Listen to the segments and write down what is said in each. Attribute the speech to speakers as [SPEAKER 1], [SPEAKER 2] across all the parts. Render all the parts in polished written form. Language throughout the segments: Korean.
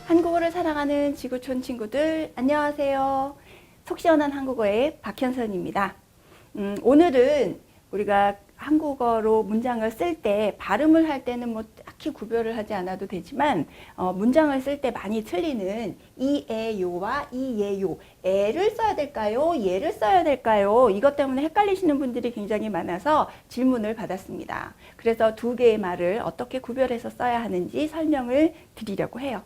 [SPEAKER 1] 한국어를 사랑하는 지구촌 친구들 안녕하세요. 속 시원한 한국어의 박현선입니다. 오늘은 우리가 한국어로 문장을 쓸 때 발음을 할 때는 뭐 딱히 구별을 하지 않아도 되지만 문장을 쓸 때 많이 틀리는 이에요와 이예요, 에를 써야 될까요? 예를 써야 될까요? 이것 때문에 헷갈리시는 분들이 굉장히 많아서 질문을 받았습니다. 그래서 두 개의 말을 어떻게 구별해서 써야 하는지 설명을 드리려고 해요.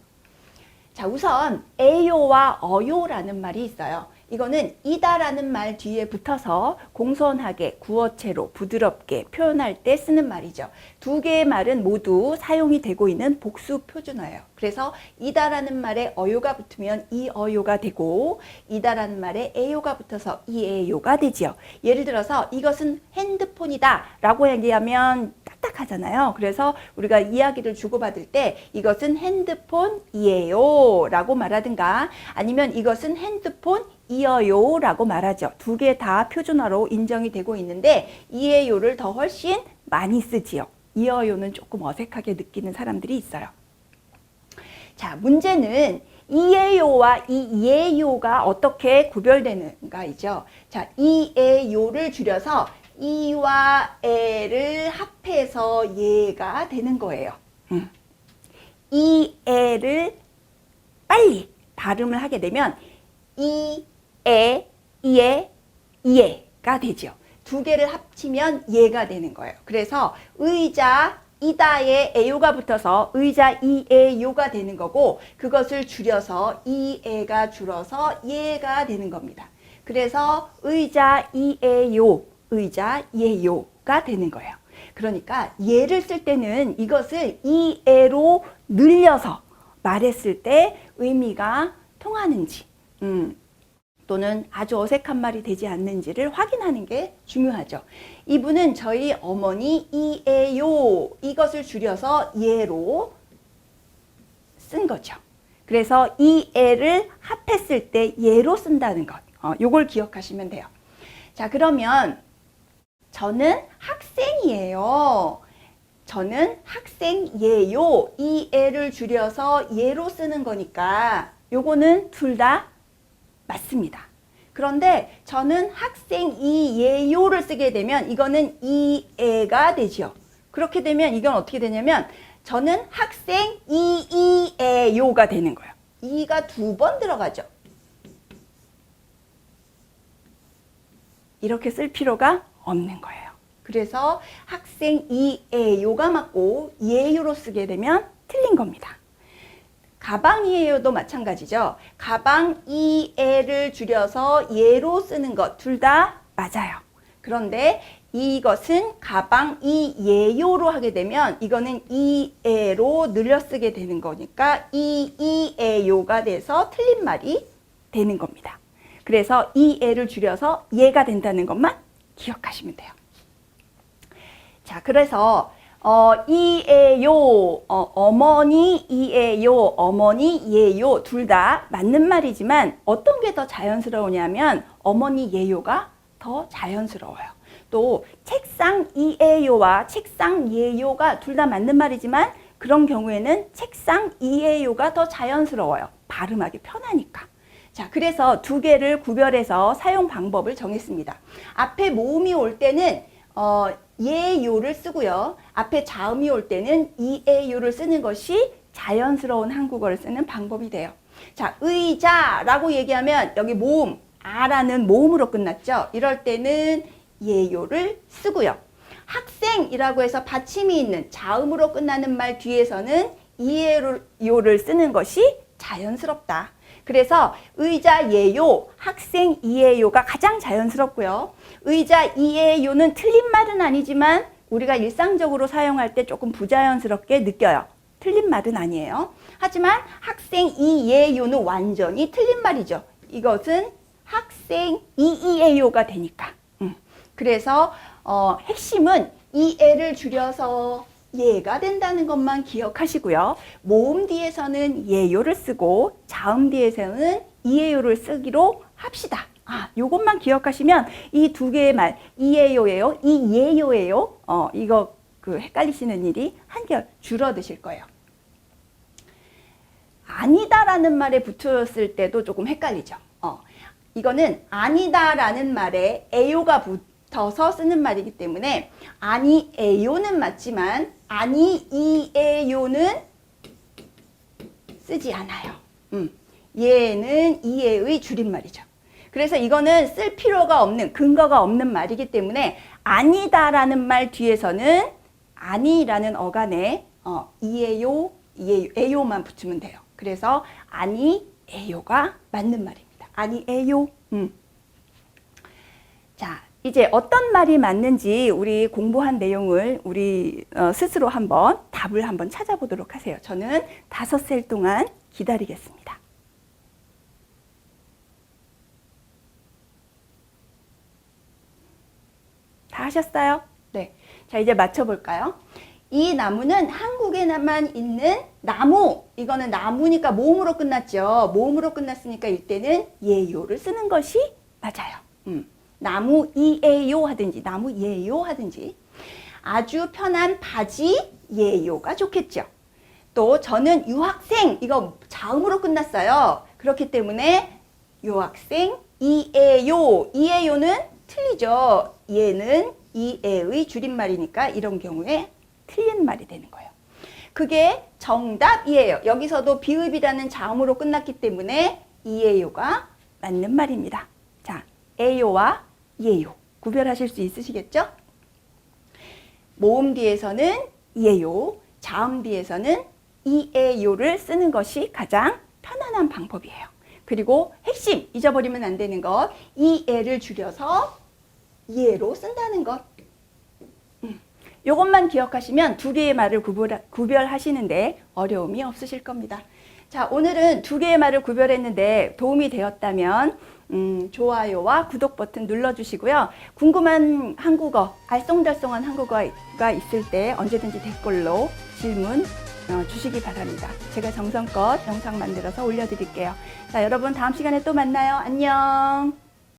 [SPEAKER 1] 자, 우선 에요와 어요라는 말이 있어요. 이거는 이다라는 말 뒤에 붙어서 공손하게 구어체로 부드럽게 표현할 때 쓰는 말이죠. 두 개의 말은 모두 사용이 되고 있는 복수 표준어예요. 그래서 이다라는 말에 어요가 붙으면 이어요가 되고 이다라는 말에 에요가 붙어서 이에요가 되지요. 예를 들어서 이것은 핸드폰이다 라고 얘기하면 딱딱하잖아요. 그래서 우리가 이야기를 주고받을 때 이것은 핸드폰이에요 라고 말하든가 아니면 이것은 핸드폰 이어요 라고 말하죠. 두 개 다 표준어로 인정이 되고 있는데 이에요를 더 훨씬 많이 쓰지요. 이어요는 조금 어색하게 느끼는 사람들이 있어요. 자, 문제는 이에요와 이예요가 어떻게 구별되는가이죠. 자, 이에요를 줄여서 이와 에를 합해서 예가 되는 거예요. 이에를 빨리 발음을 하게 되면 이에, 이에가 되죠. 두 개를 합치면 예가 되는 거예요. 그래서 의자, 이다에 에요가 붙어서 의자 이에요가 되는 거고 그것을 줄여서 이에가 줄어서 예가 되는 겁니다. 그래서 의자 이에요, 의자 예요가 되는 거예요. 그러니까 예를 쓸 때는 이것을 이에로 늘려서 말했을 때 의미가 통하는지 또는 아주 어색한 말이 되지 않는지를 확인하는 게 중요하죠. 이분은 저희 어머니 이에요 이것을 줄여서 예로 쓴 거죠. 그래서 이에를 합했을 때 예로 쓴다는 것. 요걸 기억하시면 돼요. 자, 그러면 저는 학생이에요. 저는 학생이에요. 이에를 줄여서 예로 쓰는 거니까 요거는 둘 다 맞습니다. 그런데 저는 학생이에요를 쓰게 되면 이거는 이에가 되죠. 그렇게 되면 이건 어떻게 되냐면 저는 학생이에요가 되는 거예요. 이가 두 번 들어가죠. 이렇게 쓸 필요가 없는 거예요. 그래서 학생이에요가 맞고 예요로 쓰게 되면 틀린 겁니다. 가방이에요도 마찬가지죠. 가방 이에를 줄여서 예로 쓰는 것 둘 다 맞아요. 그런데 이것은 가방 이예요로 하게 되면 이거는 이에로 늘려 쓰게 되는 거니까 이에요가 돼서 틀린 말이 되는 겁니다. 그래서 이에를 줄여서 예가 된다는 것만 기억하시면 돼요. 자, 그래서 이에요, 어머니 이에요, 어머니 예요 둘 다 맞는 말이지만 어떤 게 더 자연스러우냐면 어머니 예요가 더 자연스러워요. 또 책상 이에요와 책상 예요가 둘 다 맞는 말이지만 그런 경우에는 책상 이에요가 더 자연스러워요. 발음하기 편하니까. 자, 그래서 두 개를 구별해서 사용 방법을 정했습니다. 앞에 모음이 올 때는 예요를 쓰고요. 앞에 자음이 올 때는 이에요를 쓰는 것이 자연스러운 한국어를 쓰는 방법이 돼요. 자, 의자라고 얘기하면 여기 모음, 아라는 모음으로 끝났죠. 이럴 때는 예요를 쓰고요. 학생이라고 해서 받침이 있는 자음으로 끝나는 말 뒤에서는 이에요를 쓰는 것이 자연스럽다. 그래서 의자 예요, 학생 이에요가 가장 자연스럽고요. 의자 이에요는 틀린 말은 아니지만 우리가 일상적으로 사용할 때 조금 부자연스럽게 느껴요. 틀린 말은 아니에요. 하지만 학생 이에요는 완전히 틀린 말이죠. 이것은 학생 이에요가 되니까. 그래서 핵심은 이에를 줄여서 예가 된다는 것만 기억하시고요. 모음 뒤에서는 예요를 쓰고 자음 뒤에서는 이에요를 쓰기로 합시다. 요것만 기억하시면 이 두 개의 말, 이에요예요, 이예요예요. 이거 헷갈리시는 일이 한결 줄어드실 거예요. 아니다라는 말에 붙었을 때도 조금 헷갈리죠. 이거는 아니다라는 말에 에요가 붙어서 쓰는 말이기 때문에 아니에요는 맞지만 아니이에요는 쓰지 않아요. 얘는 이에의 줄임말이죠. 그래서 이거는 쓸 필요가 없는, 근거가 없는 말이기 때문에 아니다라는 말 뒤에서는 아니라는 어간에 이에요, 에요만 붙이면 돼요. 그래서 아니에요가 맞는 말입니다. 아니에요. 자, 이제 어떤 말이 맞는지 우리 공부한 내용을 우리 스스로 한번 답을 한번 찾아보도록 하세요. 저는 5셀 동안 기다리겠습니다. 다 하셨어요? 네. 자, 이제 맞춰볼까요? 이 나무는 한국에만 있는 나무. 이거는 나무니까 모음으로 끝났죠. 모음으로 끝났으니까 이때는 예요를 쓰는 것이 맞아요. 나무 이에요 하든지 나무 예요 하든지. 아주 편한 바지 예요가 좋겠죠. 또 저는 유학생, 이거 자음으로 끝났어요. 그렇기 때문에 유학생 이에요. 이에요는 틀리죠. 얘는 이에의 줄임말이니까 이런 경우에 틀린 말이 되는 거예요. 그게 정답이에요. 여기서도 비읍이라는 자음으로 끝났기 때문에 이에요가 맞는 말입니다. 자, 에요와 예요 구별하실 수 있으시겠죠? 모음 뒤에서는 이에요, 자음 뒤에서는 이에요를 쓰는 것이 가장 편안한 방법이에요. 그리고 핵심, 잊어버리면 안 되는 것, 이에를 줄여서 이에로 쓴다는 것. 이것만 기억하시면 두 개의 말을 구별하시는데 어려움이 없으실 겁니다. 자, 오늘은 두 개의 말을 구별했는데 도움이 되었다면 좋아요와 구독 버튼 눌러주시고요. 궁금한 한국어, 알쏭달쏭한 한국어가 있을 때 언제든지 댓글로 질문 주시기 바랍니다. 제가 정성껏 영상 만들어서 올려드릴게요. 자, 여러분 다음 시간에 또 만나요. 안녕.